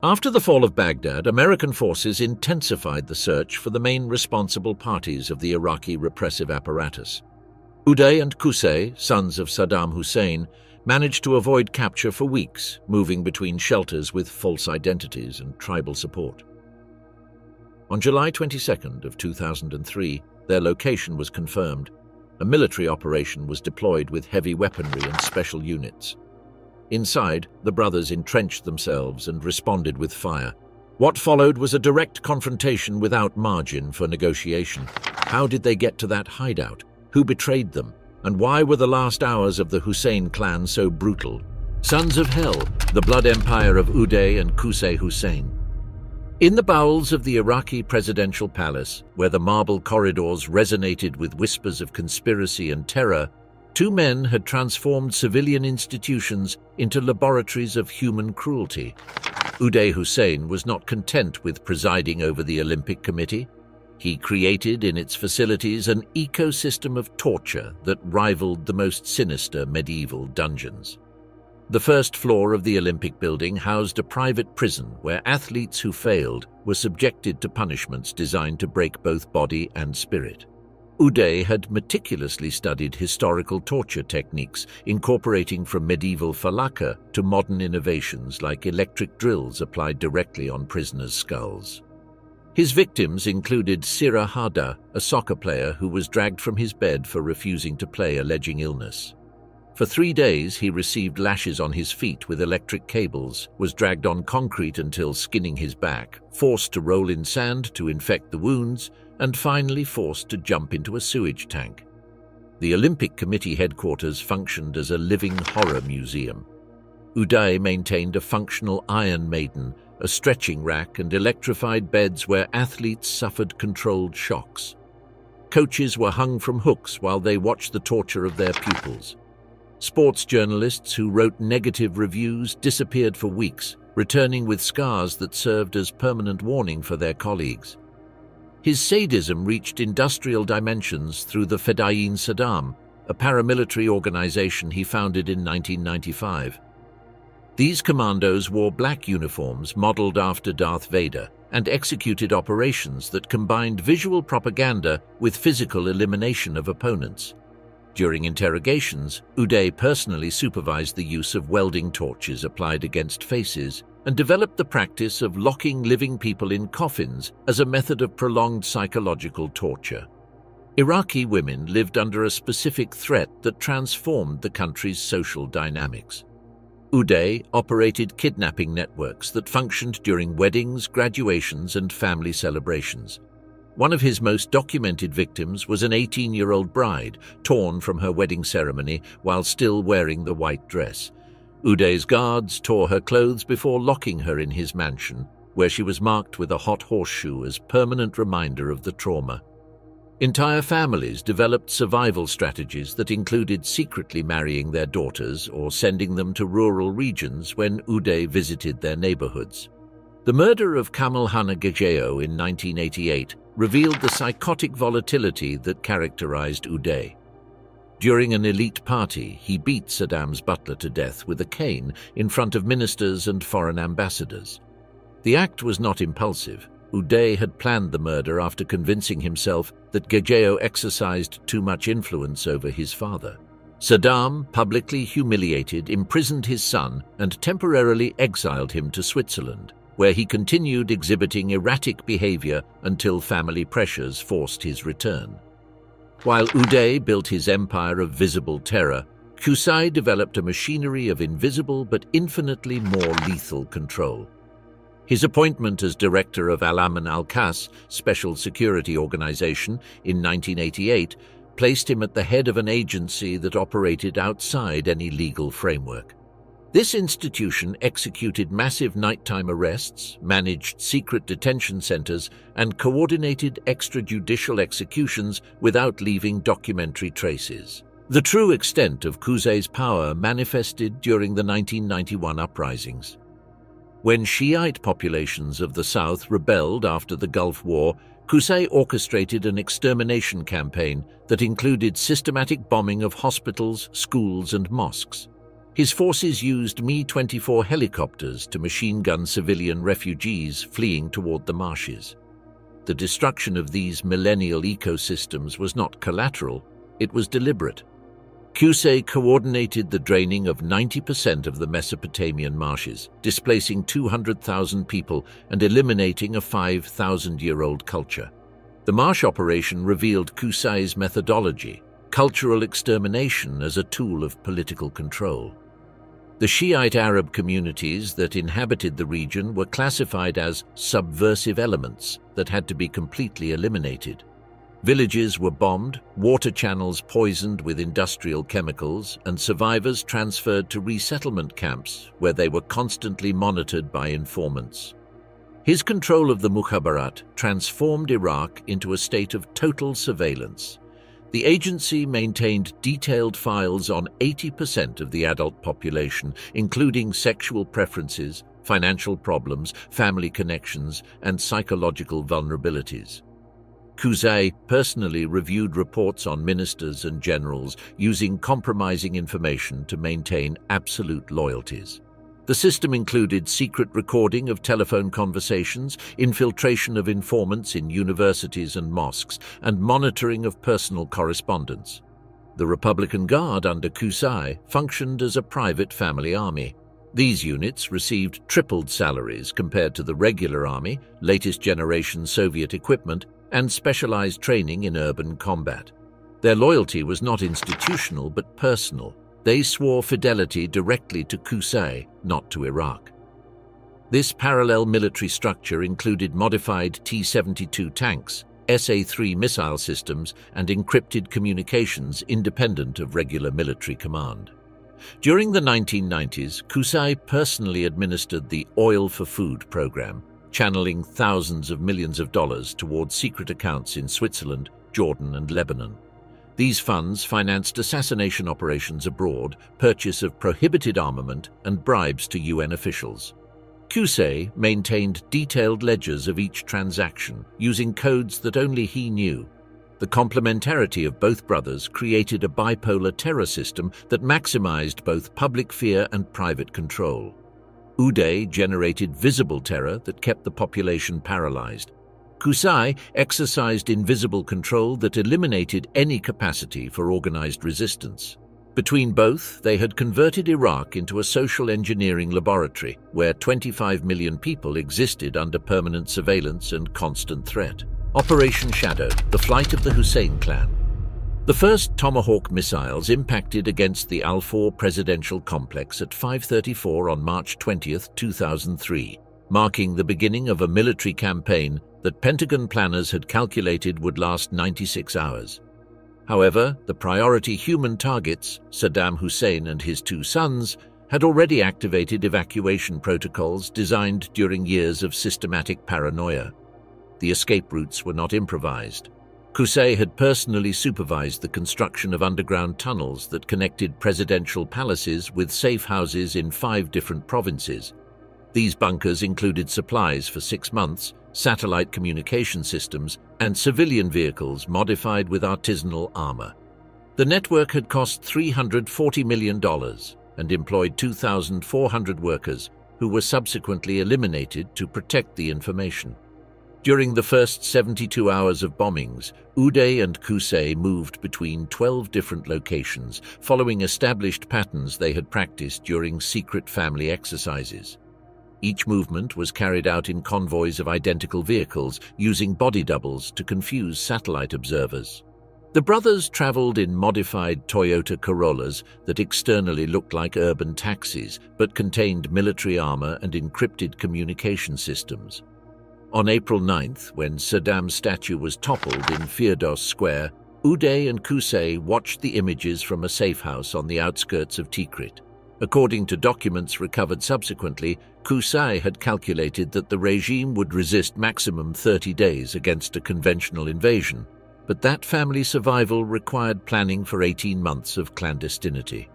After the fall of Baghdad, American forces intensified the search for the main responsible parties of the Iraqi repressive apparatus. Uday and Qusay, sons of Saddam Hussein, managed to avoid capture for weeks, moving between shelters with false identities and tribal support. On July 22nd of 2003, their location was confirmed. A military operation was deployed with heavy weaponry and special units. Inside, the brothers entrenched themselves and responded with fire. What followed was a direct confrontation without margin for negotiation. How did they get to that hideout? Who betrayed them? And why were the last hours of the Hussein clan so brutal? Sons of Hell, the blood empire of Uday and Qusay Hussein. In the bowels of the Iraqi presidential palace, where the marble corridors resonated with whispers of conspiracy and terror, two men had transformed civilian institutions into laboratories of human cruelty. Uday Hussein was not content with presiding over the Olympic Committee. He created in its facilities an ecosystem of torture that rivaled the most sinister medieval dungeons. The first floor of the Olympic building housed a private prison where athletes who failed were subjected to punishments designed to break both body and spirit. Uday had meticulously studied historical torture techniques, incorporating from medieval falaka to modern innovations like electric drills applied directly on prisoners' skulls. His victims included Sira Hada, a soccer player who was dragged from his bed for refusing to play, alleging illness. For 3 days, he received lashes on his feet with electric cables, was dragged on concrete until skinning his back, forced to roll in sand to infect the wounds, and finally forced to jump into a sewage tank. The Olympic Committee headquarters functioned as a living horror museum. Uday maintained a functional Iron Maiden, a stretching rack, and electrified beds where athletes suffered controlled shocks. Coaches were hung from hooks while they watched the torture of their pupils. Sports journalists who wrote negative reviews disappeared for weeks, returning with scars that served as permanent warning for their colleagues. His sadism reached industrial dimensions through the Fedayeen Saddam, a paramilitary organization he founded in 1995. These commandos wore black uniforms modeled after Darth Vader and executed operations that combined visual propaganda with physical elimination of opponents. During interrogations, Uday personally supervised the use of welding torches applied against faces and developed the practice of locking living people in coffins as a method of prolonged psychological torture. Iraqi women lived under a specific threat that transformed the country's social dynamics. Uday operated kidnapping networks that functioned during weddings, graduations, and family celebrations. One of his most documented victims was an 18-year-old bride torn from her wedding ceremony while still wearing the white dress. Uday's guards tore her clothes before locking her in his mansion, where she was marked with a hot horseshoe as permanent reminder of the trauma. Entire families developed survival strategies that included secretly marrying their daughters or sending them to rural regions when Uday visited their neighborhoods. The murder of Kamal Hana Gajeo in 1988 revealed the psychotic volatility that characterized Uday. During an elite party, he beat Saddam's butler to death with a cane in front of ministers and foreign ambassadors. The act was not impulsive. Uday had planned the murder after convincing himself that Gajeo exercised too much influence over his father. Saddam, publicly humiliated, imprisoned his son and temporarily exiled him to Switzerland, where he continued exhibiting erratic behavior until family pressures forced his return. While Uday built his empire of visible terror, Qusay developed a machinery of invisible but infinitely more lethal control. His appointment as director of Al-Aman al-Qas Special Security Organization in 1988 placed him at the head of an agency that operated outside any legal framework. This institution executed massive nighttime arrests, managed secret detention centers, and coordinated extrajudicial executions without leaving documentary traces. The true extent of Qusay's power manifested during the 1991 uprisings. When Shiite populations of the south rebelled after the Gulf War, Qusay orchestrated an extermination campaign that included systematic bombing of hospitals, schools, and mosques. His forces used Mi-24 helicopters to machine gun civilian refugees fleeing toward the marshes. The destruction of these millennial ecosystems was not collateral, it was deliberate. Qusay coordinated the draining of 90% of the Mesopotamian marshes, displacing 200,000 people and eliminating a 5,000-year-old culture. The marsh operation revealed Qusay's methodology, cultural extermination as a tool of political control. The Shiite Arab communities that inhabited the region were classified as subversive elements that had to be completely eliminated. Villages were bombed, water channels poisoned with industrial chemicals, and survivors transferred to resettlement camps where they were constantly monitored by informants. His control of the Mukhabarat transformed Iraq into a state of total surveillance. The agency maintained detailed files on 80% of the adult population, including sexual preferences, financial problems, family connections, and psychological vulnerabilities. Qusay personally reviewed reports on ministers and generals using compromising information to maintain absolute loyalties. The system included secret recording of telephone conversations, infiltration of informants in universities and mosques, and monitoring of personal correspondence. The Republican Guard under Qusay functioned as a private family army. These units received tripled salaries compared to the regular army, latest generation Soviet equipment, and specialized training in urban combat. Their loyalty was not institutional but personal. They swore fidelity directly to Qusay, not to Iraq. This parallel military structure included modified T-72 tanks, SA-3 missile systems, and encrypted communications independent of regular military command. During the 1990s, Qusay personally administered the Oil for Food program, channeling thousands of millions of dollars towards secret accounts in Switzerland, Jordan, and Lebanon. These funds financed assassination operations abroad, purchase of prohibited armament, and bribes to UN officials. Qusay maintained detailed ledgers of each transaction, using codes that only he knew. The complementarity of both brothers created a bipolar terror system that maximized both public fear and private control. Uday generated visible terror that kept the population paralyzed. Qusay exercised invisible control that eliminated any capacity for organized resistance. Between both, they had converted Iraq into a social engineering laboratory where 25 million people existed under permanent surveillance and constant threat. Operation Shadow, the flight of the Hussein clan. The first Tomahawk missiles impacted against the Al-4 presidential complex at 5:34 on March 20, 2003, marking the beginning of a military campaign that Pentagon planners had calculated would last 96 hours. However, the priority human targets, Saddam Hussein and his two sons, had already activated evacuation protocols designed during years of systematic paranoia. The escape routes were not improvised. Qusay had personally supervised the construction of underground tunnels that connected presidential palaces with safe houses in 5 different provinces. These bunkers included supplies for 6 months, satellite communication systems, and civilian vehicles modified with artisanal armor. The network had cost $340 million and employed 2,400 workers who were subsequently eliminated to protect the information. During the first 72 hours of bombings, Uday and Qusay moved between 12 different locations, following established patterns they had practiced during secret family exercises. Each movement was carried out in convoys of identical vehicles, using body doubles to confuse satellite observers. The brothers traveled in modified Toyota Corollas that externally looked like urban taxis, but contained military armor and encrypted communication systems. On April 9th, when Saddam's statue was toppled in Firdos Square, Uday and Qusay watched the images from a safe house on the outskirts of Tikrit. According to documents recovered subsequently, Qusay had calculated that the regime would resist maximum 30 days against a conventional invasion, but that family survival required planning for 18 months of clandestinity.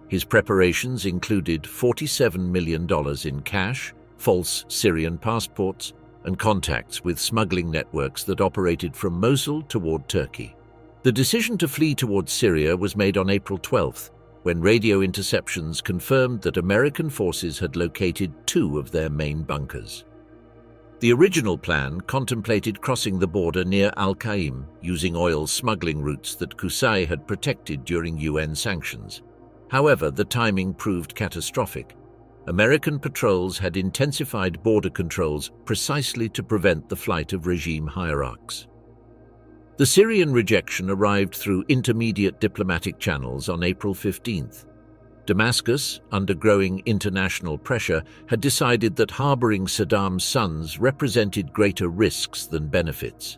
His preparations included $47 million in cash, false Syrian passports, and contacts with smuggling networks that operated from Mosul toward Turkey. The decision to flee towards Syria was made on April 12th, when radio interceptions confirmed that American forces had located 2 of their main bunkers. The original plan contemplated crossing the border near Al-Qaim using oil smuggling routes that Qusay had protected during UN sanctions. However, the timing proved catastrophic. American patrols had intensified border controls precisely to prevent the flight of regime hierarchs. The Syrian rejection arrived through intermediate diplomatic channels on April 15th. Damascus, under growing international pressure, had decided that harboring Saddam's sons represented greater risks than benefits.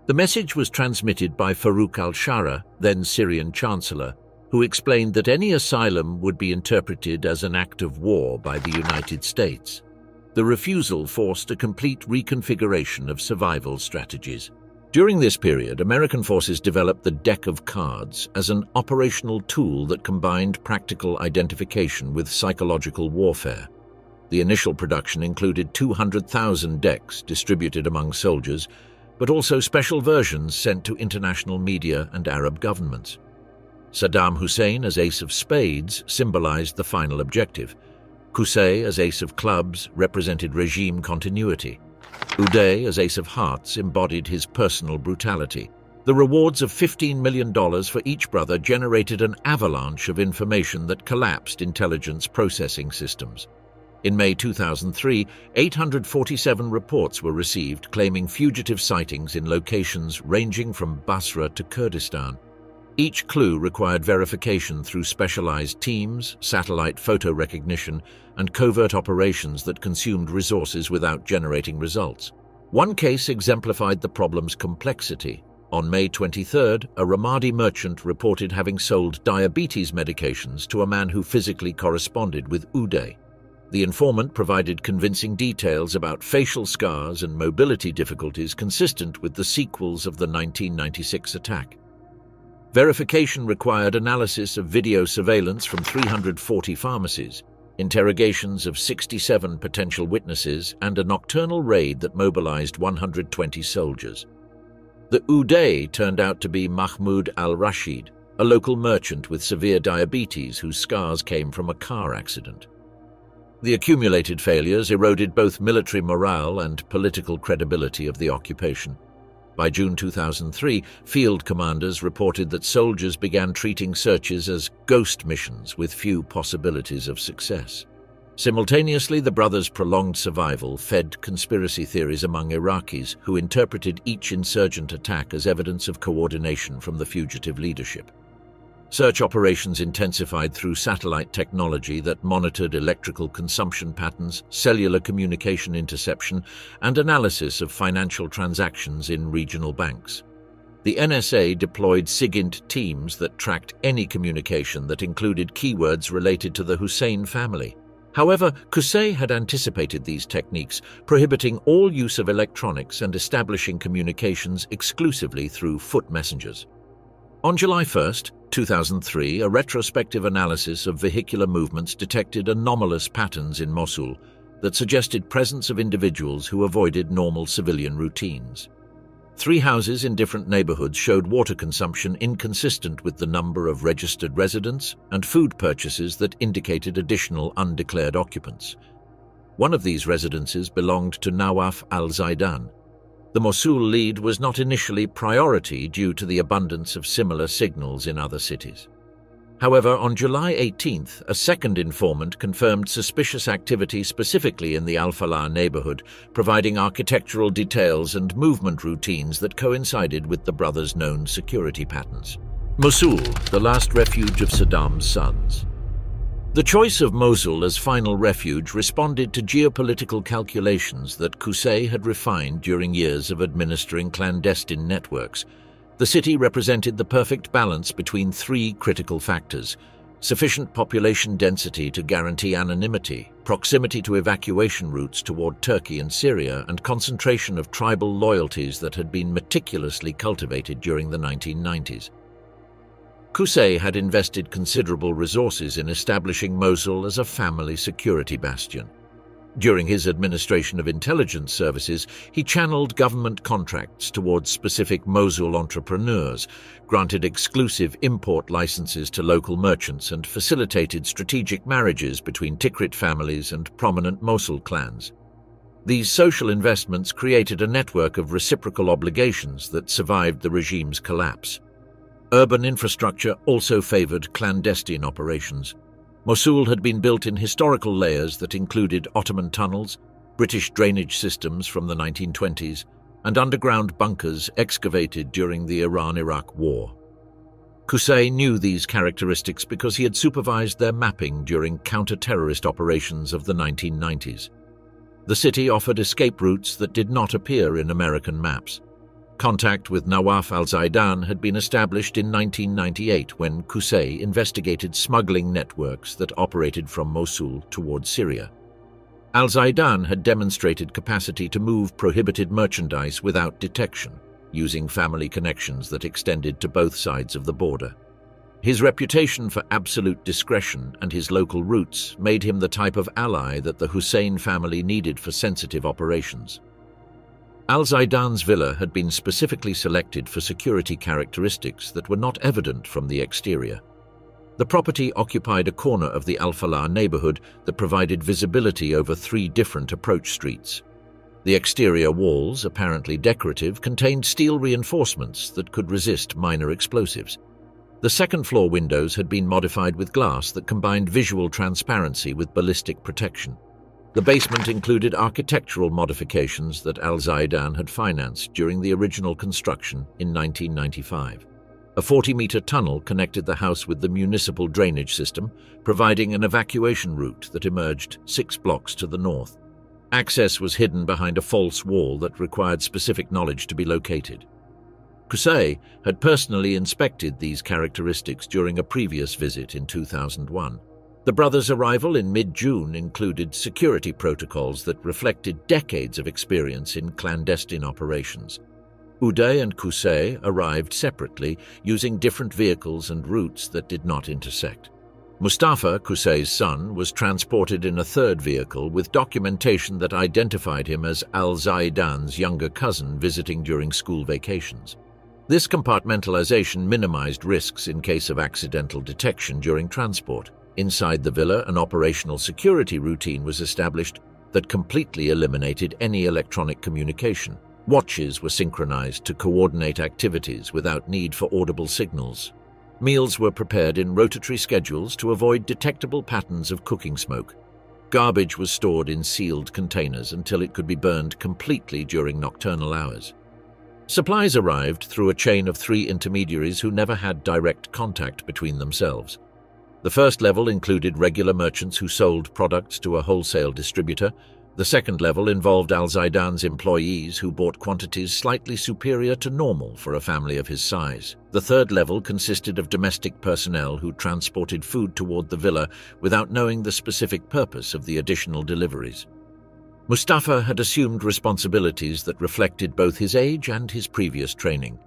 The message was transmitted by Farouk al-Shara, then Syrian Chancellor, who explained that any asylum would be interpreted as an act of war by the United States. The refusal forced a complete reconfiguration of survival strategies. During this period, American forces developed the deck of cards as an operational tool that combined practical identification with psychological warfare. The initial production included 200,000 decks distributed among soldiers, but also special versions sent to international media and Arab governments. Saddam Hussein as Ace of Spades symbolized the final objective. Qusay as Ace of Clubs represented regime continuity. Uday as Ace of Hearts embodied his personal brutality. The rewards of $15 million for each brother generated an avalanche of information that collapsed intelligence processing systems. In May 2003, 847 reports were received claiming fugitive sightings in locations ranging from Basra to Kurdistan. Each clue required verification through specialized teams, satellite photo recognition, and covert operations that consumed resources without generating results. One case exemplified the problem's complexity. On May 23rd, a Ramadi merchant reported having sold diabetes medications to a man who physically corresponded with Uday. The informant provided convincing details about facial scars and mobility difficulties consistent with the sequels of the 1996 attack. Verification required analysis of video surveillance from 340 pharmacies, interrogations of 67 potential witnesses, and a nocturnal raid that mobilized 120 soldiers. The Uday turned out to be Mahmoud al-Rashid, a local merchant with severe diabetes whose scars came from a car accident. The accumulated failures eroded both military morale and political credibility of the occupation. By June 2003, field commanders reported that soldiers began treating searches as ghost missions with few possibilities of success. Simultaneously, the brothers' prolonged survival fed conspiracy theories among Iraqis who interpreted each insurgent attack as evidence of coordination from the fugitive leadership. Search operations intensified through satellite technology that monitored electrical consumption patterns, cellular communication interception, and analysis of financial transactions in regional banks. The NSA deployed SIGINT teams that tracked any communication that included keywords related to the Hussein family. However, Qusay had anticipated these techniques, prohibiting all use of electronics and establishing communications exclusively through foot messengers. On July 1, 2003, a retrospective analysis of vehicular movements detected anomalous patterns in Mosul that suggested presence of individuals who avoided normal civilian routines. 3 houses in different neighborhoods showed water consumption inconsistent with the number of registered residents and food purchases that indicated additional undeclared occupants. One of these residences belonged to Nawaf al-Zaidan. The Mosul lead was not initially priority due to the abundance of similar signals in other cities. However, on July 18th, a second informant confirmed suspicious activity specifically in the Al-Falah neighborhood, providing architectural details and movement routines that coincided with the brothers' known security patterns. Mosul, the last refuge of Saddam's sons. The choice of Mosul as final refuge responded to geopolitical calculations that Qusay had refined during years of administering clandestine networks. The city represented the perfect balance between 3 critical factors: sufficient population density to guarantee anonymity, proximity to evacuation routes toward Turkey and Syria, and concentration of tribal loyalties that had been meticulously cultivated during the 1990s. Qusay had invested considerable resources in establishing Mosul as a family security bastion. During his administration of intelligence services, he channeled government contracts towards specific Mosul entrepreneurs, granted exclusive import licenses to local merchants, and facilitated strategic marriages between Tikrit families and prominent Mosul clans. These social investments created a network of reciprocal obligations that survived the regime's collapse. Urban infrastructure also favored clandestine operations. Mosul had been built in historical layers that included Ottoman tunnels, British drainage systems from the 1920s, and underground bunkers excavated during the Iran-Iraq War. Qusay knew these characteristics because he had supervised their mapping during counter-terrorist operations of the 1990s. The city offered escape routes that did not appear in American maps. Contact with Nawaf al-Zaidan had been established in 1998 when Qusay investigated smuggling networks that operated from Mosul toward Syria. Al-Zaidan had demonstrated capacity to move prohibited merchandise without detection, using family connections that extended to both sides of the border. His reputation for absolute discretion and his local roots made him the type of ally that the Hussein family needed for sensitive operations. Al-Zaidan's villa had been specifically selected for security characteristics that were not evident from the exterior. The property occupied a corner of the Al-Falah neighborhood that provided visibility over 3 different approach streets. The exterior walls, apparently decorative, contained steel reinforcements that could resist minor explosives. The second-floor windows had been modified with glass that combined visual transparency with ballistic protection. The basement included architectural modifications that Al-Zaidan had financed during the original construction in 1995. A 40-meter tunnel connected the house with the municipal drainage system, providing an evacuation route that emerged 6 blocks to the north. Access was hidden behind a false wall that required specific knowledge to be located. Qusay had personally inspected these characteristics during a previous visit in 2001. The brothers' arrival in mid-June included security protocols that reflected decades of experience in clandestine operations. Uday and Qusay arrived separately, using different vehicles and routes that did not intersect. Mustafa, Qusay's son, was transported in a third vehicle with documentation that identified him as Al-Zaidan's younger cousin visiting during school vacations. This compartmentalization minimized risks in case of accidental detection during transport. Inside the villa, an operational security routine was established that completely eliminated any electronic communication. Watches were synchronized to coordinate activities without need for audible signals. Meals were prepared in rotatory schedules to avoid detectable patterns of cooking smoke. Garbage was stored in sealed containers until it could be burned completely during nocturnal hours. Supplies arrived through a chain of 3 intermediaries who never had direct contact between themselves. The first level included regular merchants who sold products to a wholesale distributor. The second level involved Al-Zaidan's employees who bought quantities slightly superior to normal for a family of his size. The third level consisted of domestic personnel who transported food toward the villa without knowing the specific purpose of the additional deliveries. Mustafa had assumed responsibilities that reflected both his age and his previous training.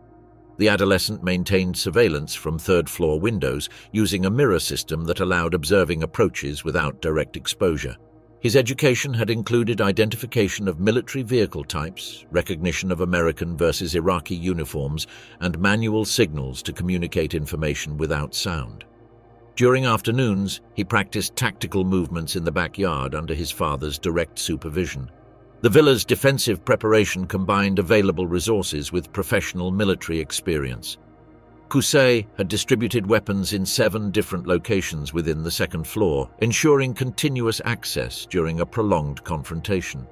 The adolescent maintained surveillance from third-floor windows using a mirror system that allowed observing approaches without direct exposure. His education had included identification of military vehicle types, recognition of American versus Iraqi uniforms, and manual signals to communicate information without sound. During afternoons, he practiced tactical movements in the backyard under his father's direct supervision. The villa's defensive preparation combined available resources with professional military experience. Qusay had distributed weapons in 7 different locations within the second floor, ensuring continuous access during a prolonged confrontation.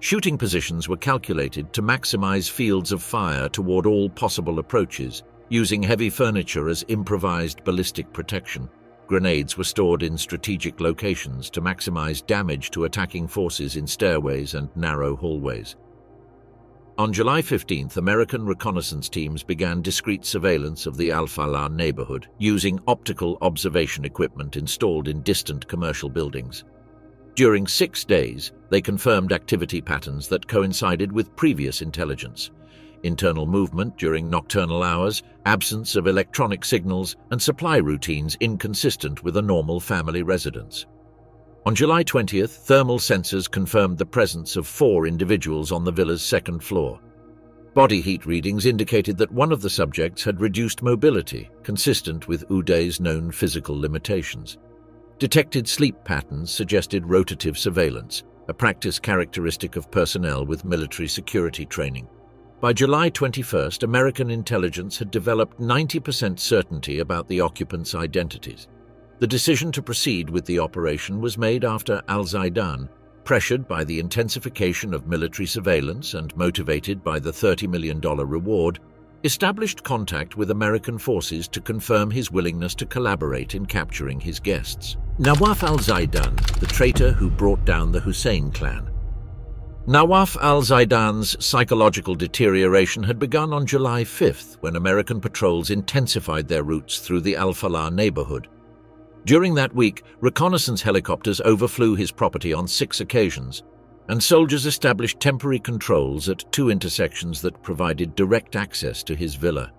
Shooting positions were calculated to maximize fields of fire toward all possible approaches, using heavy furniture as improvised ballistic protection. Grenades were stored in strategic locations to maximize damage to attacking forces in stairways and narrow hallways. On July 15th, American reconnaissance teams began discreet surveillance of the Al-Falah neighborhood, using optical observation equipment installed in distant commercial buildings. During 6 days, they confirmed activity patterns that coincided with previous intelligence. Internal movement during nocturnal hours, absence of electronic signals, and supply routines inconsistent with a normal family residence. On July 20th, thermal sensors confirmed the presence of 4 individuals on the villa's second floor. Body heat readings indicated that one of the subjects had reduced mobility, consistent with Uday's known physical limitations. Detected sleep patterns suggested rotative surveillance, a practice characteristic of personnel with military security training. By July 21st, American intelligence had developed 90% certainty about the occupants' identities. The decision to proceed with the operation was made after al-Zaidan, pressured by the intensification of military surveillance and motivated by the $30 million reward, established contact with American forces to confirm his willingness to collaborate in capturing his guests. Nawaf al-Zaidan, the traitor who brought down the Hussein clan. Nawaf al-Zaidan's psychological deterioration had begun on July 5th when American patrols intensified their routes through the Al-Falah neighborhood. During that week, reconnaissance helicopters overflew his property on 6 occasions, and soldiers established temporary controls at 2 intersections that provided direct access to his villa.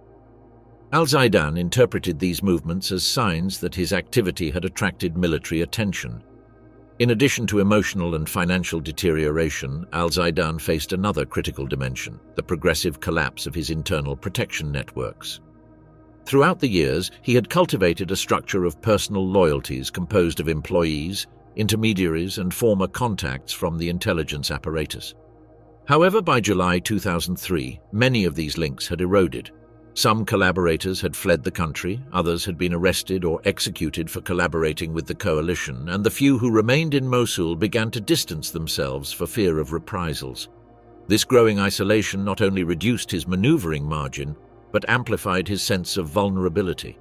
Al-Zaidan interpreted these movements as signs that his activity had attracted military attention. In addition to emotional and financial deterioration, al-Zaidan faced another critical dimension, the progressive collapse of his internal protection networks. Throughout the years, he had cultivated a structure of personal loyalties composed of employees, intermediaries, and former contacts from the intelligence apparatus. However, by July 2003, many of these links had eroded. Some collaborators had fled the country, others had been arrested or executed for collaborating with the coalition, and the few who remained in Mosul began to distance themselves for fear of reprisals. This growing isolation not only reduced his maneuvering margin, but amplified his sense of vulnerability.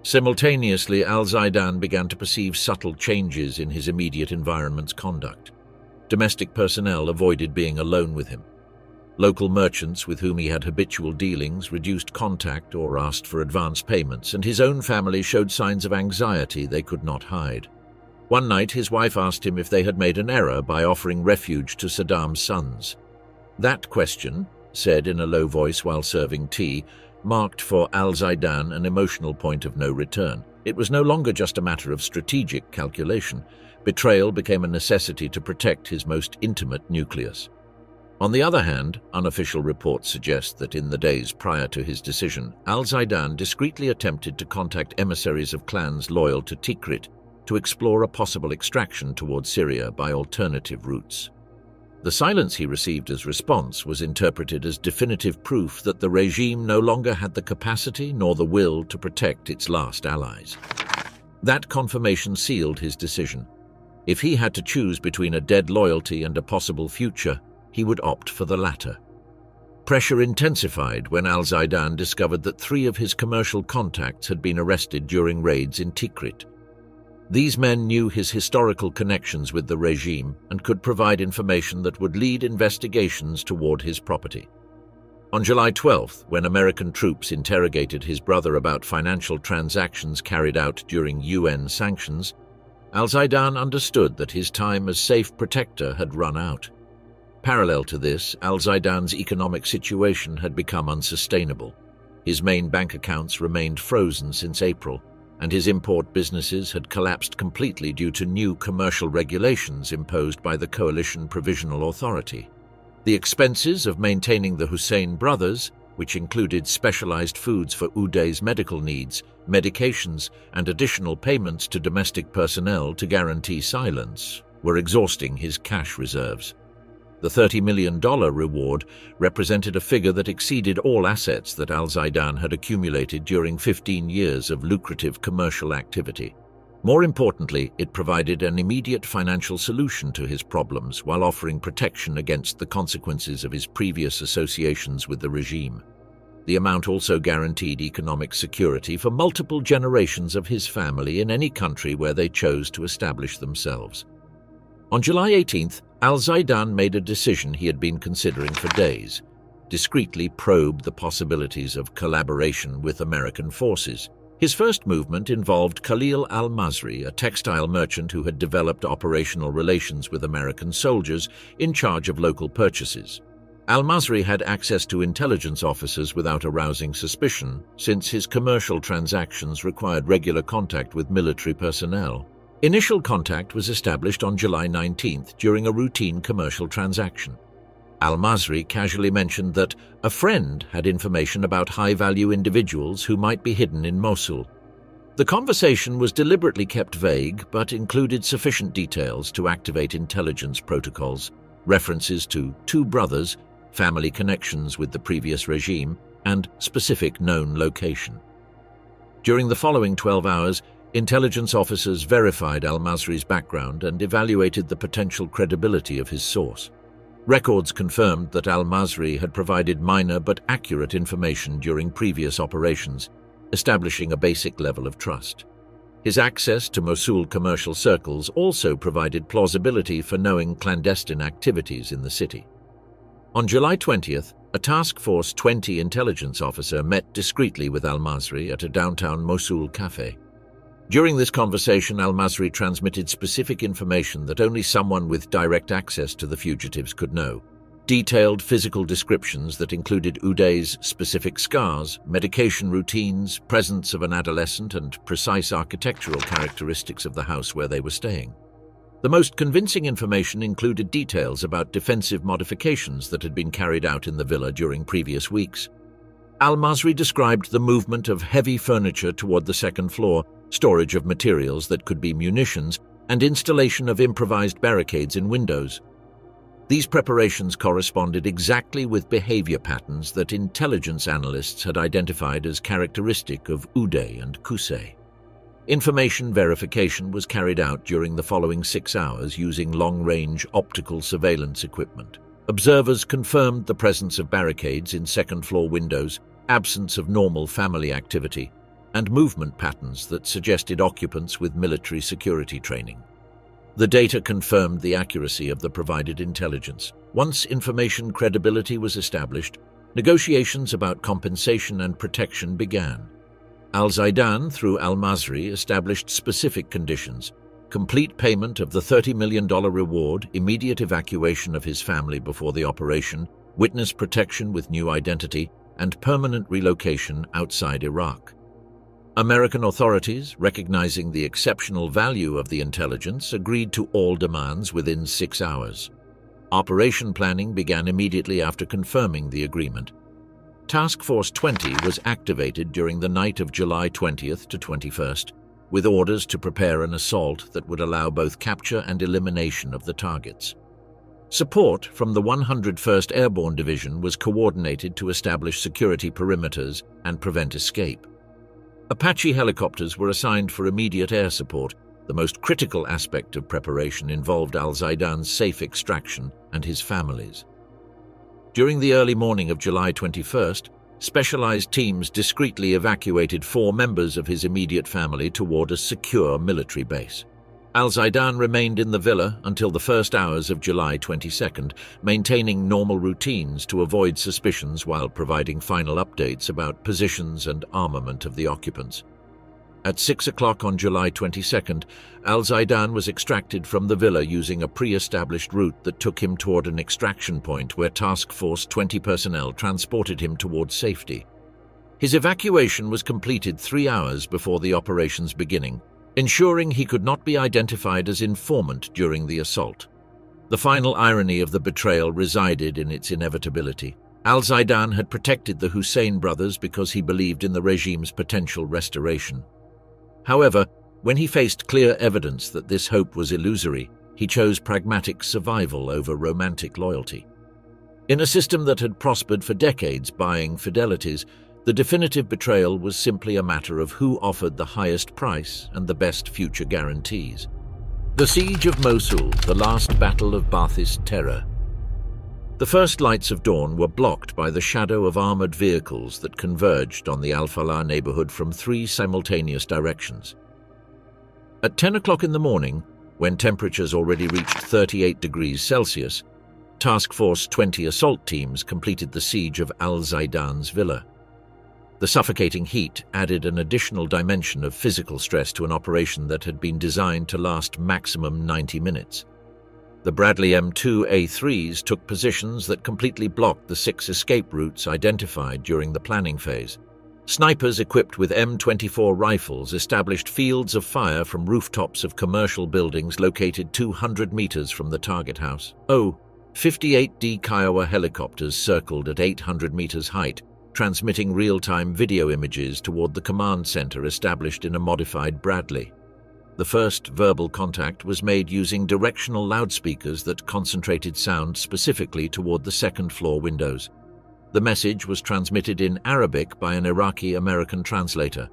Simultaneously, al-Zaidan began to perceive subtle changes in his immediate environment's conduct. Domestic personnel avoided being alone with him. Local merchants with whom he had habitual dealings reduced contact or asked for advance payments, and his own family showed signs of anxiety they could not hide. One night, his wife asked him if they had made an error by offering refuge to Saddam's sons. That question, said in a low voice while serving tea, marked for al-Zaidan an emotional point of no return. It was no longer just a matter of strategic calculation. Betrayal became a necessity to protect his most intimate nucleus. On the other hand, unofficial reports suggest that in the days prior to his decision, al-Zaidan discreetly attempted to contact emissaries of clans loyal to Tikrit to explore a possible extraction toward Syria by alternative routes. The silence he received as response was interpreted as definitive proof that the regime no longer had the capacity nor the will to protect its last allies. That confirmation sealed his decision. If he had to choose between a dead loyalty and a possible future, he would opt for the latter. Pressure intensified when al-Zaidan discovered that 3 of his commercial contacts had been arrested during raids in Tikrit. These men knew his historical connections with the regime and could provide information that would lead investigations toward his property. On July 12th, when American troops interrogated his brother about financial transactions carried out during UN sanctions, al-Zaidan understood that his time as safe protector had run out. Parallel to this, al-Zaidan's economic situation had become unsustainable. His main bank accounts remained frozen since April, and his import businesses had collapsed completely due to new commercial regulations imposed by the Coalition Provisional Authority. The expenses of maintaining the Hussein brothers, which included specialized foods for Uday's medical needs, medications, and additional payments to domestic personnel to guarantee silence, were exhausting his cash reserves. The $30 million reward represented a figure that exceeded all assets that al-Zaidan had accumulated during 15 years of lucrative commercial activity. More importantly, it provided an immediate financial solution to his problems while offering protection against the consequences of his previous associations with the regime. The amount also guaranteed economic security for multiple generations of his family in any country where they chose to establish themselves. On July 18th, al-Zaidan made a decision he had been considering for days: discreetly probe the possibilities of collaboration with American forces. His first movement involved Khalil al-Masri, a textile merchant who had developed operational relations with American soldiers in charge of local purchases. Al-Masri had access to intelligence officers without arousing suspicion, since his commercial transactions required regular contact with military personnel. Initial contact was established on July 19th during a routine commercial transaction. Al-Masri casually mentioned that a friend had information about high-value individuals who might be hidden in Mosul. The conversation was deliberately kept vague, but included sufficient details to activate intelligence protocols, references to two brothers, family connections with the previous regime, and specific known location. During the following 12 hours, intelligence officers verified al-Masri's background and evaluated the potential credibility of his source. Records confirmed that al-Masri had provided minor but accurate information during previous operations, establishing a basic level of trust. His access to Mosul commercial circles also provided plausibility for knowing clandestine activities in the city. On July 20th, a Task Force 20 intelligence officer met discreetly with al-Masri at a downtown Mosul cafe. During this conversation, al-Masri transmitted specific information that only someone with direct access to the fugitives could know. Detailed physical descriptions that included Uday's specific scars, medication routines, presence of an adolescent, and precise architectural characteristics of the house where they were staying. The most convincing information included details about defensive modifications that had been carried out in the villa during previous weeks. Al-Masri described the movement of heavy furniture toward the second floor, storage of materials that could be munitions, and installation of improvised barricades in windows. These preparations corresponded exactly with behavior patterns that intelligence analysts had identified as characteristic of Uday and Qusay. Information verification was carried out during the following 6 hours using long-range optical surveillance equipment. Observers confirmed the presence of barricades in second-floor windows, absence of normal family activity, and movement patterns that suggested occupants with military security training. The data confirmed the accuracy of the provided intelligence. Once information credibility was established, negotiations about compensation and protection began. Al-Zaidan, through al-Masri, established specific conditions: complete payment of the $30 million reward, immediate evacuation of his family before the operation, witness protection with new identity, and permanent relocation outside Iraq. American authorities, recognizing the exceptional value of the intelligence, agreed to all demands within 6 hours. Operation planning began immediately after confirming the agreement. Task Force 20 was activated during the night of July 20th to 21st, with orders to prepare an assault that would allow both capture and elimination of the targets. Support from the 101st Airborne Division was coordinated to establish security perimeters and prevent escape. Apache helicopters were assigned for immediate air support. The most critical aspect of preparation involved al-Zaidan's safe extraction and his family's. During the early morning of July 21st, specialized teams discreetly evacuated 4 members of his immediate family toward a secure military base. Al-Zaidan remained in the villa until the first hours of July 22nd, maintaining normal routines to avoid suspicions while providing final updates about positions and armament of the occupants. At 6 o'clock on July 22nd, Al-Zaidan was extracted from the villa using a pre-established route that took him toward an extraction point where Task Force 20 personnel transported him towards safety. His evacuation was completed 3 hours before the operation's beginning, ensuring he could not be identified as informant during the assault. The final irony of the betrayal resided in its inevitability. Al-Zaidan had protected the Hussein brothers because he believed in the regime's potential restoration. However, when he faced clear evidence that this hope was illusory, he chose pragmatic survival over romantic loyalty. In a system that had prospered for decades buying fidelities, the definitive betrayal was simply a matter of who offered the highest price and the best future guarantees. The Siege of Mosul, the last battle of Ba'athist terror. The first lights of dawn were blocked by the shadow of armored vehicles that converged on the Al-Falah neighborhood from 3 simultaneous directions. At 10 o'clock in the morning, when temperatures already reached 38 degrees Celsius, Task Force 20 assault teams completed the siege of Al-Zaidan's villa. The suffocating heat added an additional dimension of physical stress to an operation that had been designed to last maximum 90 minutes. The Bradley M2A3s took positions that completely blocked the 6 escape routes identified during the planning phase. Snipers equipped with M24 rifles established fields of fire from rooftops of commercial buildings located 200 meters from the target house. 58D Kiowa helicopters circled at 800 meters height, transmitting real-time video images toward the command center established in a modified Bradley. The first verbal contact was made using directional loudspeakers that concentrated sound specifically toward the second-floor windows. The message was transmitted in Arabic by an Iraqi-American translator.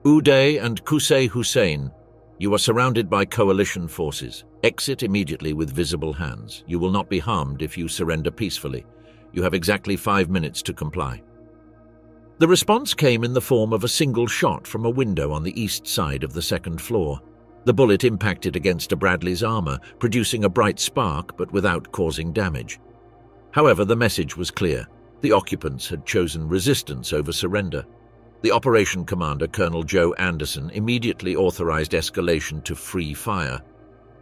Uday and Qusay Hussein, you are surrounded by coalition forces. Exit immediately with visible hands. You will not be harmed if you surrender peacefully. You have exactly 5 minutes to comply. The response came in the form of a single shot from a window on the east side of the second floor. The bullet impacted against a Bradley's armor, producing a bright spark but without causing damage. However, the message was clear. The occupants had chosen resistance over surrender. The operation commander, Colonel Joe Anderson, immediately authorized escalation to free fire.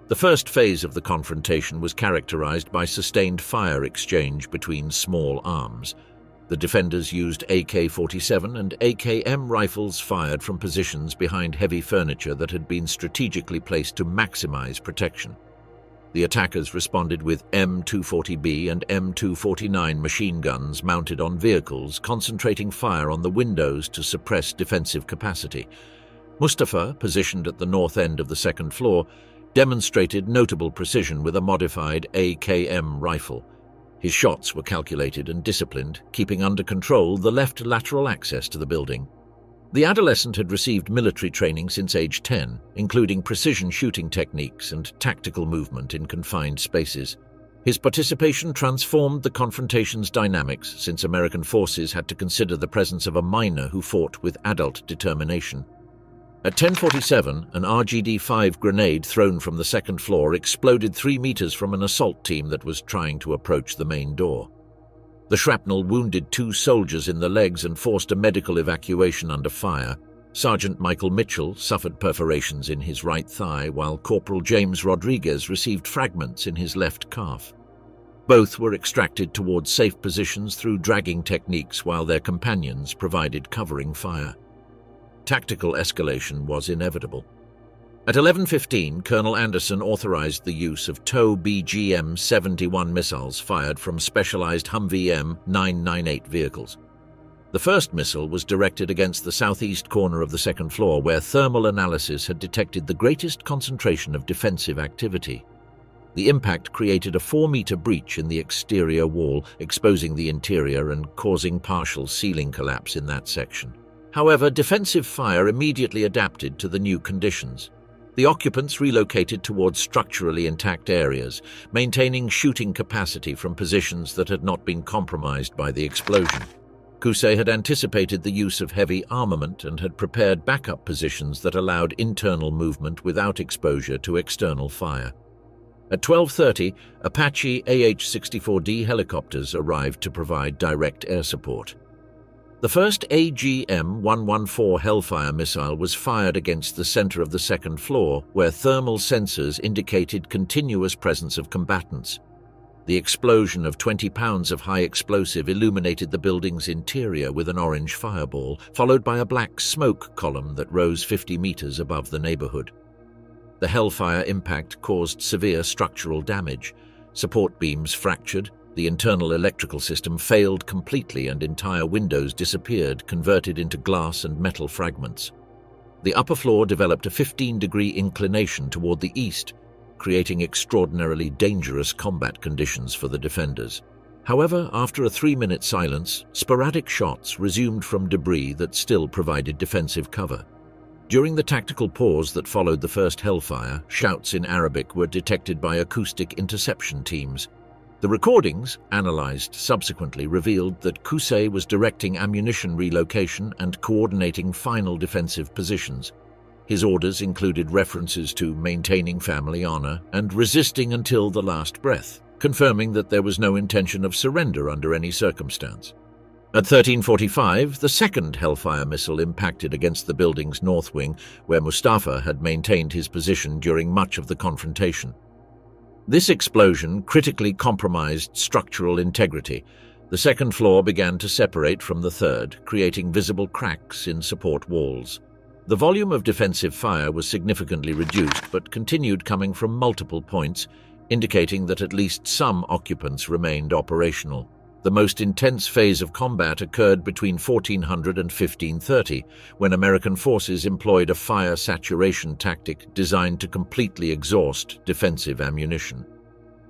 The first phase of the confrontation was characterized by sustained fire exchange between small arms. The defenders used AK-47 and AKM rifles fired from positions behind heavy furniture that had been strategically placed to maximize protection. The attackers responded with M240B and M249 machine guns mounted on vehicles, concentrating fire on the windows to suppress defensive capacity. Mustafa, positioned at the north end of the second floor, demonstrated notable precision with a modified AKM rifle. His shots were calculated and disciplined, keeping under control the left lateral access to the building. The adolescent had received military training since age 10, including precision shooting techniques and tactical movement in confined spaces. His participation transformed the confrontation's dynamics, since American forces had to consider the presence of a minor who fought with adult determination. At 10:47, an RGD-5 grenade thrown from the second floor exploded 3 meters from an assault team that was trying to approach the main door. The shrapnel wounded 2 soldiers in the legs and forced a medical evacuation under fire. Sergeant Michael Mitchell suffered perforations in his right thigh, while Corporal James Rodriguez received fragments in his left calf. Both were extracted towards safe positions through dragging techniques while their companions provided covering fire. Tactical escalation was inevitable. At 11:15, Colonel Anderson authorized the use of TOW BGM-71 missiles fired from specialized Humvee M998 vehicles. The first missile was directed against the southeast corner of the second floor, where thermal analysis had detected the greatest concentration of defensive activity. The impact created a 4-meter breach in the exterior wall, exposing the interior and causing partial ceiling collapse in that section. However, defensive fire immediately adapted to the new conditions. The occupants relocated towards structurally intact areas, maintaining shooting capacity from positions that had not been compromised by the explosion. Qusay had anticipated the use of heavy armament and had prepared backup positions that allowed internal movement without exposure to external fire. At 12:30, Apache AH-64D helicopters arrived to provide direct air support. The first AGM-114 Hellfire missile was fired against the center of the second floor, where thermal sensors indicated continuous presence of combatants. The explosion of 20 pounds of high explosive illuminated the building's interior with an orange fireball, followed by a black smoke column that rose 50 meters above the neighborhood. The Hellfire impact caused severe structural damage. Support beams fractured, the internal electrical system failed completely, and entire windows disappeared, converted into glass and metal fragments. The upper floor developed a 15-degree inclination toward the east, creating extraordinarily dangerous combat conditions for the defenders. However, after a 3-minute silence, sporadic shots resumed from debris that still provided defensive cover. During the tactical pause that followed the first Hellfire, shouts in Arabic were detected by acoustic interception teams. The recordings, analyzed subsequently, revealed that Qusay was directing ammunition relocation and coordinating final defensive positions. His orders included references to maintaining family honor and resisting until the last breath, confirming that there was no intention of surrender under any circumstance. At 13:45, the second Hellfire missile impacted against the building's north wing, where Mustafa had maintained his position during much of the confrontation. This explosion critically compromised structural integrity. The second floor began to separate from the third, creating visible cracks in support walls. The volume of defensive fire was significantly reduced, but continued coming from multiple points, indicating that at least some occupants remained operational. The most intense phase of combat occurred between 1400 and 1530, when American forces employed a fire saturation tactic designed to completely exhaust defensive ammunition.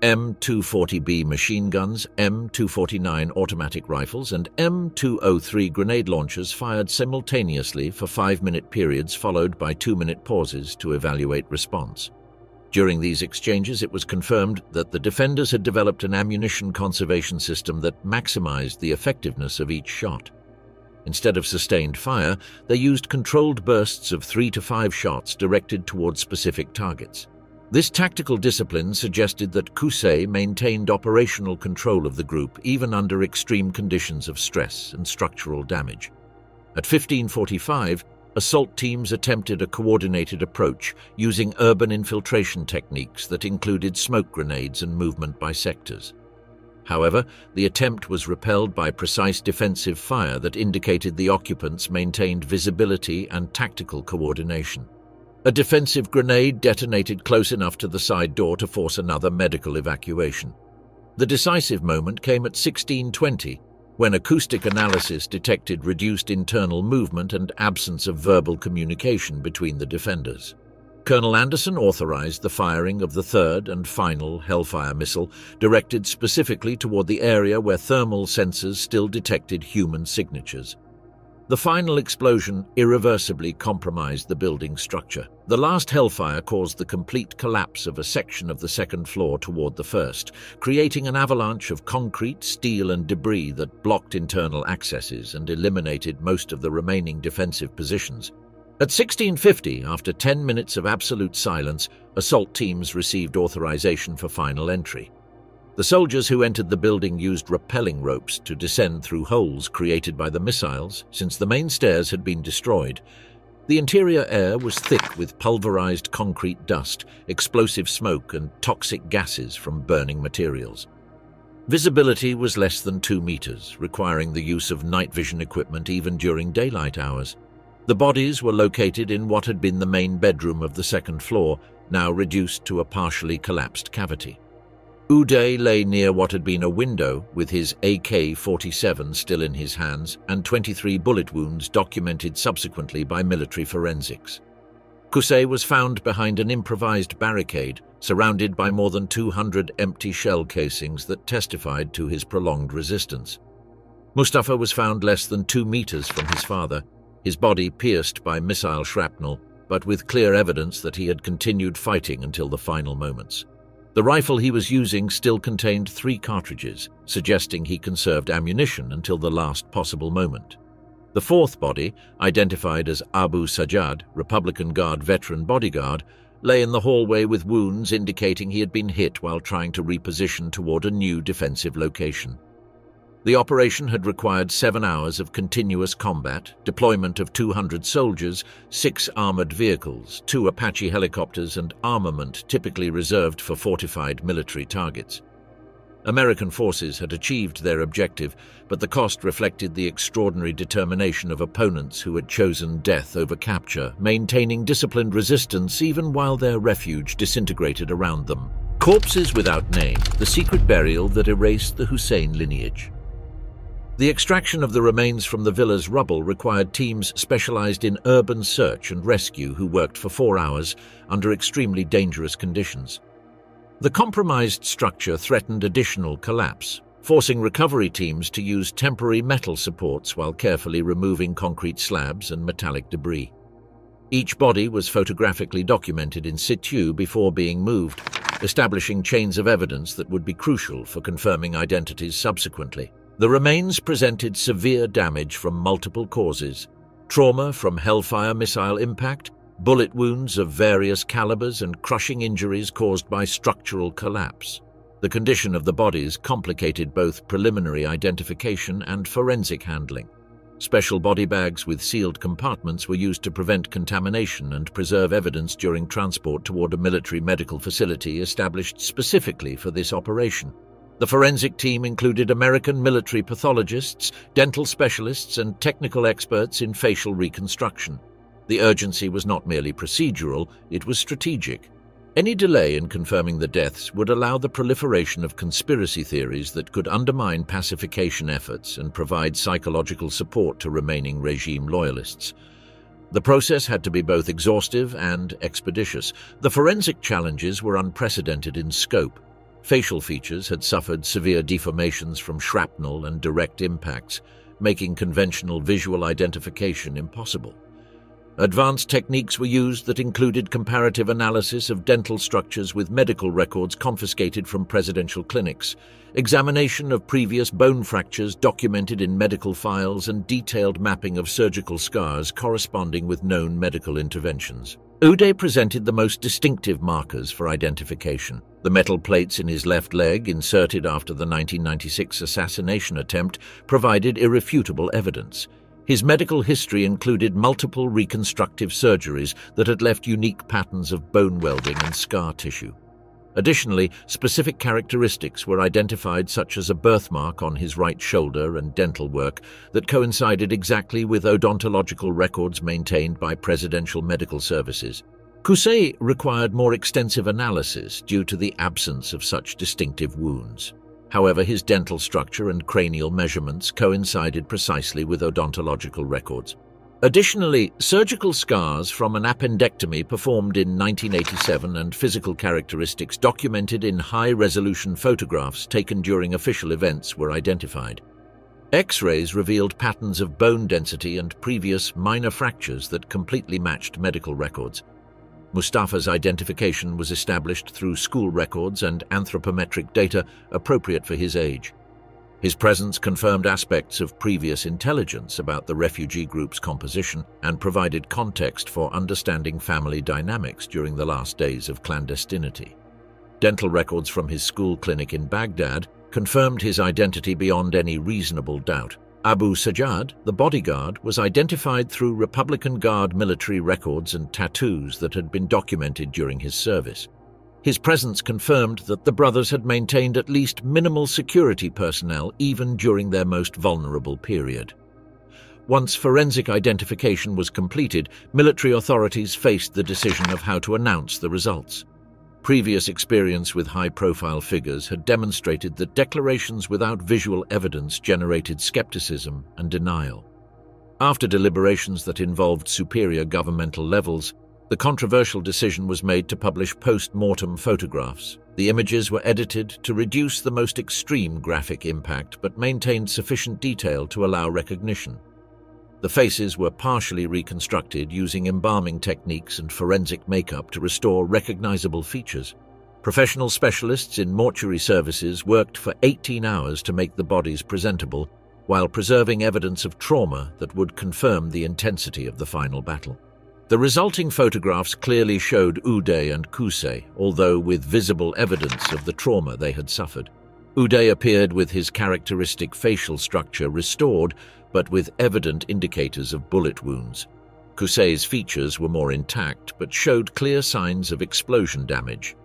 M240B machine guns, M249 automatic rifles, and M203 grenade launchers fired simultaneously for 5-minute periods followed by 2-minute pauses to evaluate response. During these exchanges, it was confirmed that the defenders had developed an ammunition conservation system that maximized the effectiveness of each shot. Instead of sustained fire, they used controlled bursts of 3 to 5 shots directed toward specific targets. This tactical discipline suggested that Qusay maintained operational control of the group even under extreme conditions of stress and structural damage. At 1545, assault teams attempted a coordinated approach using urban infiltration techniques that included smoke grenades and movement by sectors. However, the attempt was repelled by precise defensive fire that indicated the occupants maintained visibility and tactical coordination. A defensive grenade detonated close enough to the side door to force another medical evacuation. The decisive moment came at 1620, when acoustic analysis detected reduced internal movement and absence of verbal communication between the defenders. Colonel Anderson authorized the firing of the third and final Hellfire missile, directed specifically toward the area where thermal sensors still detected human signatures. The final explosion irreversibly compromised the building structure. The last Hellfire caused the complete collapse of a section of the second floor toward the first, creating an avalanche of concrete, steel, and debris that blocked internal accesses and eliminated most of the remaining defensive positions. At 1650, after 10 minutes of absolute silence, assault teams received authorization for final entry. The soldiers who entered the building used rappelling ropes to descend through holes created by the missiles, since the main stairs had been destroyed. The interior air was thick with pulverized concrete dust, explosive smoke, and toxic gases from burning materials. Visibility was less than 2 meters, requiring the use of night vision equipment even during daylight hours. The bodies were located in what had been the main bedroom of the second floor, now reduced to a partially collapsed cavity. Uday lay near what had been a window with his AK-47 still in his hands and 23 bullet wounds documented subsequently by military forensics. Qusay was found behind an improvised barricade surrounded by more than 200 empty shell casings that testified to his prolonged resistance. Mustafa was found less than 2 meters from his father, his body pierced by missile shrapnel, but with clear evidence that he had continued fighting until the final moments. The rifle he was using still contained 3 cartridges, suggesting he conserved ammunition until the last possible moment. The fourth body, identified as Abu Sajjad, Republican Guard veteran bodyguard, lay in the hallway with wounds indicating he had been hit while trying to reposition toward a new defensive location. The operation had required 7 hours of continuous combat, deployment of 200 soldiers, 6 armored vehicles, 2 Apache helicopters, and armament typically reserved for fortified military targets. American forces had achieved their objective, but the cost reflected the extraordinary determination of opponents who had chosen death over capture, maintaining disciplined resistance even while their refuge disintegrated around them. Corpses without name, the secret burial that erased the Hussein lineage. The extraction of the remains from the villa's rubble required teams specialized in urban search and rescue who worked for 4 hours under extremely dangerous conditions. The compromised structure threatened additional collapse, forcing recovery teams to use temporary metal supports while carefully removing concrete slabs and metallic debris. Each body was photographically documented in situ before being moved, establishing chains of evidence that would be crucial for confirming identities subsequently. The remains presented severe damage from multiple causes: trauma from Hellfire missile impact, bullet wounds of various calibers, and crushing injuries caused by structural collapse. The condition of the bodies complicated both preliminary identification and forensic handling. Special body bags with sealed compartments were used to prevent contamination and preserve evidence during transport toward a military medical facility established specifically for this operation. The forensic team included American military pathologists, dental specialists, and technical experts in facial reconstruction. The urgency was not merely procedural, it was strategic. Any delay in confirming the deaths would allow the proliferation of conspiracy theories that could undermine pacification efforts and provide psychological support to remaining regime loyalists. The process had to be both exhaustive and expeditious. The forensic challenges were unprecedented in scope. Facial features had suffered severe deformations from shrapnel and direct impacts, making conventional visual identification impossible. Advanced techniques were used that included comparative analysis of dental structures with medical records confiscated from presidential clinics, examination of previous bone fractures documented in medical files, and detailed mapping of surgical scars corresponding with known medical interventions. Uday presented the most distinctive markers for identification. The metal plates in his left leg, inserted after the 1996 assassination attempt, provided irrefutable evidence. His medical history included multiple reconstructive surgeries that had left unique patterns of bone welding and scar tissue. Additionally, specific characteristics were identified, such as a birthmark on his right shoulder and dental work that coincided exactly with odontological records maintained by presidential medical services. Qusay required more extensive analysis due to the absence of such distinctive wounds. However, his dental structure and cranial measurements coincided precisely with odontological records. Additionally, surgical scars from an appendectomy performed in 1987 and physical characteristics documented in high-resolution photographs taken during official events were identified. X-rays revealed patterns of bone density and previous minor fractures that completely matched medical records. Mustafa's identification was established through school records and anthropometric data appropriate for his age. His presence confirmed aspects of previous intelligence about the refugee group's composition and provided context for understanding family dynamics during the last days of clandestinity. Dental records from his school clinic in Baghdad confirmed his identity beyond any reasonable doubt. Abu Sajjad, the bodyguard, was identified through Republican Guard military records and tattoos that had been documented during his service. His presence confirmed that the brothers had maintained at least minimal security personnel even during their most vulnerable period. Once forensic identification was completed, military authorities faced the decision of how to announce the results. Previous experience with high-profile figures had demonstrated that declarations without visual evidence generated skepticism and denial. After deliberations that involved superior governmental levels, the controversial decision was made to publish post-mortem photographs. The images were edited to reduce the most extreme graphic impact but maintained sufficient detail to allow recognition. The faces were partially reconstructed using embalming techniques and forensic makeup to restore recognizable features. Professional specialists in mortuary services worked for 18 hours to make the bodies presentable, while preserving evidence of trauma that would confirm the intensity of the final battle. The resulting photographs clearly showed Uday and Qusay, although with visible evidence of the trauma they had suffered. Uday appeared with his characteristic facial structure restored, but with evident indicators of bullet wounds. Qusay's features were more intact, but showed clear signs of explosion damage.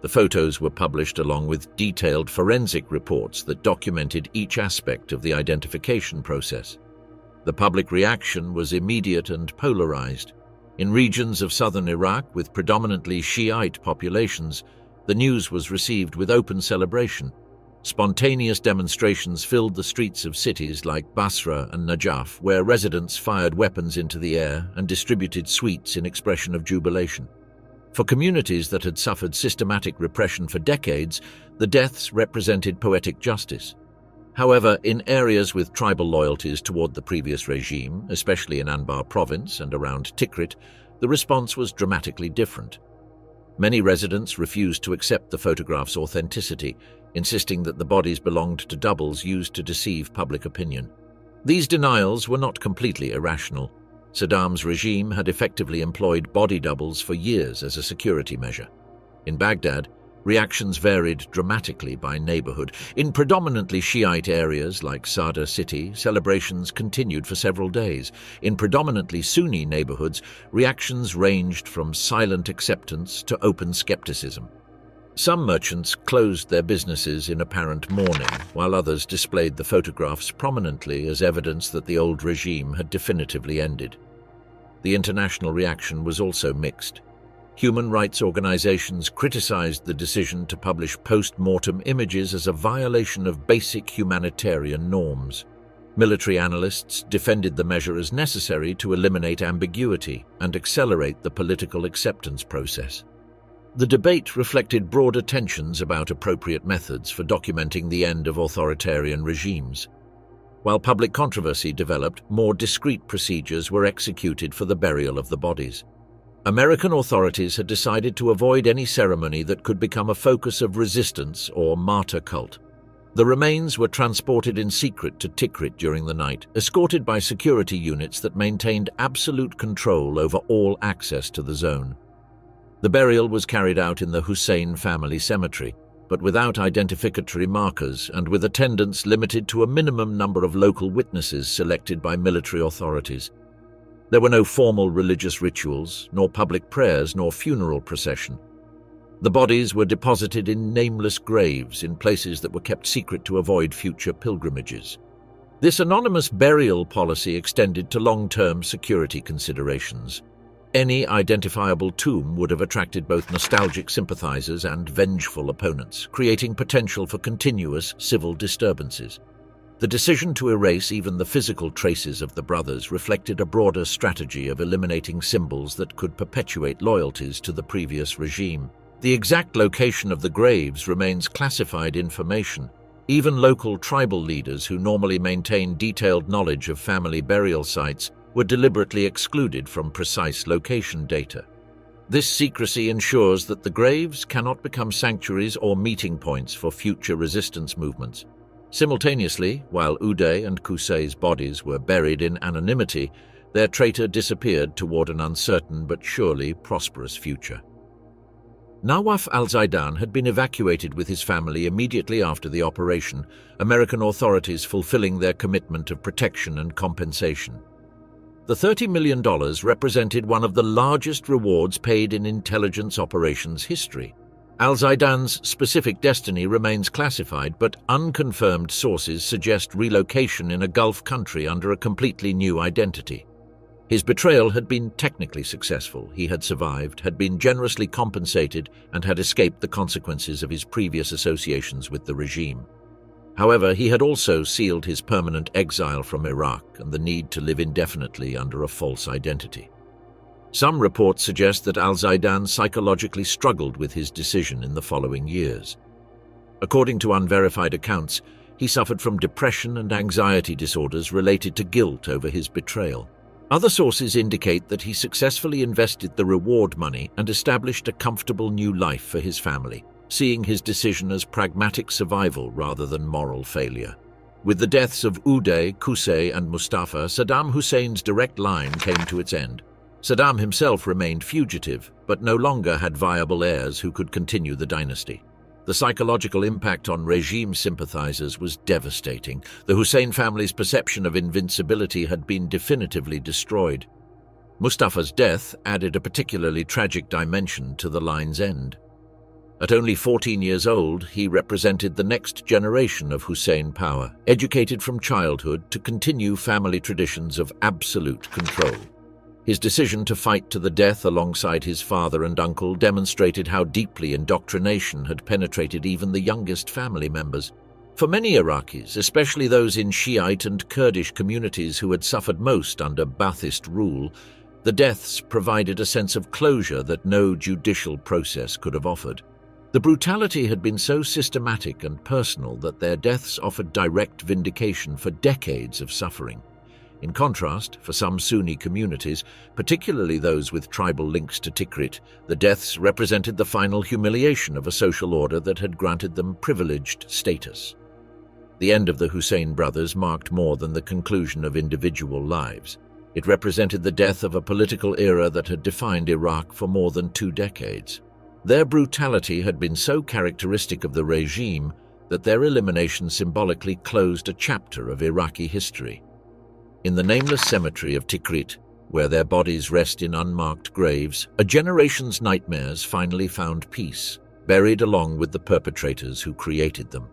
The photos were published along with detailed forensic reports that documented each aspect of the identification process. The public reaction was immediate and polarized. In regions of southern Iraq with predominantly Shiite populations, the news was received with open celebration. Spontaneous demonstrations filled the streets of cities like Basra and Najaf, where residents fired weapons into the air and distributed sweets in expression of jubilation. For communities that had suffered systematic repression for decades, the deaths represented poetic justice. However, in areas with tribal loyalties toward the previous regime, especially in Anbar province and around Tikrit, the response was dramatically different. Many residents refused to accept the photograph's authenticity, insisting that the bodies belonged to doubles used to deceive public opinion. These denials were not completely irrational. Saddam's regime had effectively employed body doubles for years as a security measure. In Baghdad, reactions varied dramatically by neighborhood. In predominantly Shiite areas like Sadr city, celebrations continued for several days. In predominantly Sunni neighborhoods, reactions ranged from silent acceptance to open skepticism. Some merchants closed their businesses in apparent mourning, while others displayed the photographs prominently as evidence that the old regime had definitively ended. The international reaction was also mixed. Human rights organizations criticized the decision to publish post-mortem images as a violation of basic humanitarian norms. Military analysts defended the measure as necessary to eliminate ambiguity and accelerate the political acceptance process. The debate reflected broader tensions about appropriate methods for documenting the end of authoritarian regimes. While public controversy developed, more discreet procedures were executed for the burial of the bodies. American authorities had decided to avoid any ceremony that could become a focus of resistance or martyr cult. The remains were transported in secret to Tikrit during the night, escorted by security units that maintained absolute control over all access to the zone. The burial was carried out in the Hussein family cemetery, but without identificatory markers and with attendance limited to a minimum number of local witnesses selected by military authorities. There were no formal religious rituals, nor public prayers, nor funeral procession. The bodies were deposited in nameless graves in places that were kept secret to avoid future pilgrimages. This anonymous burial policy extended to long-term security considerations. Any identifiable tomb would have attracted both nostalgic sympathizers and vengeful opponents, creating potential for continuous civil disturbances. The decision to erase even the physical traces of the brothers reflected a broader strategy of eliminating symbols that could perpetuate loyalties to the previous regime. The exact location of the graves remains classified information. Even local tribal leaders who normally maintain detailed knowledge of family burial sites were deliberately excluded from precise location data. This secrecy ensures that the graves cannot become sanctuaries or meeting points for future resistance movements. Simultaneously, while Uday and Qusay's bodies were buried in anonymity, their traitor disappeared toward an uncertain but surely prosperous future. Nawaf al-Zaidan had been evacuated with his family immediately after the operation, American authorities fulfilling their commitment of protection and compensation. The $30 million represented one of the largest rewards paid in intelligence operations history. Al-Zaidan's specific destiny remains classified, but unconfirmed sources suggest relocation in a Gulf country under a completely new identity. His betrayal had been technically successful. He had survived, had been generously compensated, and had escaped the consequences of his previous associations with the regime. However, he had also sealed his permanent exile from Iraq and the need to live indefinitely under a false identity. Some reports suggest that al-Zaidan psychologically struggled with his decision in the following years. According to unverified accounts, he suffered from depression and anxiety disorders related to guilt over his betrayal. Other sources indicate that he successfully invested the reward money and established a comfortable new life for his family, seeing his decision as pragmatic survival rather than moral failure. With the deaths of Uday, Qusay, and Mustafa, Saddam Hussein's direct line came to its end. Saddam himself remained fugitive, but no longer had viable heirs who could continue the dynasty. The psychological impact on regime sympathizers was devastating. The Hussein family's perception of invincibility had been definitively destroyed. Mustafa's death added a particularly tragic dimension to the line's end. At only 14 years old, he represented the next generation of Hussein power, educated from childhood to continue family traditions of absolute control. His decision to fight to the death alongside his father and uncle demonstrated how deeply indoctrination had penetrated even the youngest family members. For many Iraqis, especially those in Shiite and Kurdish communities who had suffered most under Ba'athist rule, the deaths provided a sense of closure that no judicial process could have offered. The brutality had been so systematic and personal that their deaths offered direct vindication for decades of suffering. In contrast, for some Sunni communities, particularly those with tribal links to Tikrit, the deaths represented the final humiliation of a social order that had granted them privileged status. The end of the Hussein brothers marked more than the conclusion of individual lives. It represented the death of a political era that had defined Iraq for more than 2 decades. Their brutality had been so characteristic of the regime that their elimination symbolically closed a chapter of Iraqi history. In the nameless cemetery of Tikrit, where their bodies rest in unmarked graves, a generation's nightmares finally found peace. buried along with the perpetrators who created them.